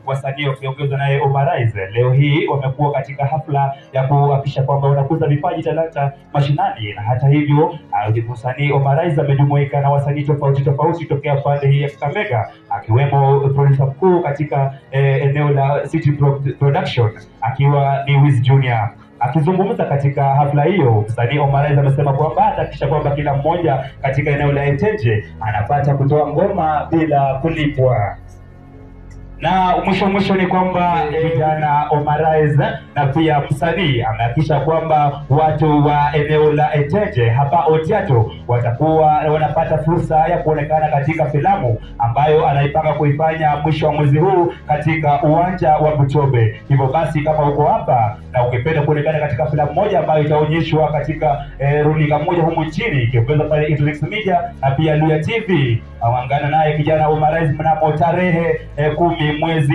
wasanii wakiongozwa naye Harmonize leo hii wamekuwa katika hafla ya kuhakikisha kwamba wanakuza vipaji talanta mashinani, na hata hivyo msanii Harmonize amejumuika na wasanii tofauti tokea pande hii ya Kakamega, akiwemo producer mkuu katika eneo la City Production akiwa ni Wiz Junior. Akizungumza katika hafla hiyo, msanii Harmonize amesema kwamba atahakikisha kwamba kila mmoja katika eneo la Etenje anapata kutoa ngoma bila kulipwa. Na mwisho ni kwamba kijana Harmonize na pia msanii amehakikisha kwamba watu wa eneo la Etenje hapa Otiato watakuwa wanapata fursa ya kuonekana katika filamu ambayo anaipanga kuifanya mwisho wa mwezi huu katika uwanja wa Butobe. Hivyo basi, kama uko hapa na ungependa kuonekana katika filamu moja ambayo itaonyeshwa katika runinga moja humu nchini ikiongozwa pale Intelix Media na pia Luya TV, awangana naye kijana Harmonize mnamo tarehe 10 mwezi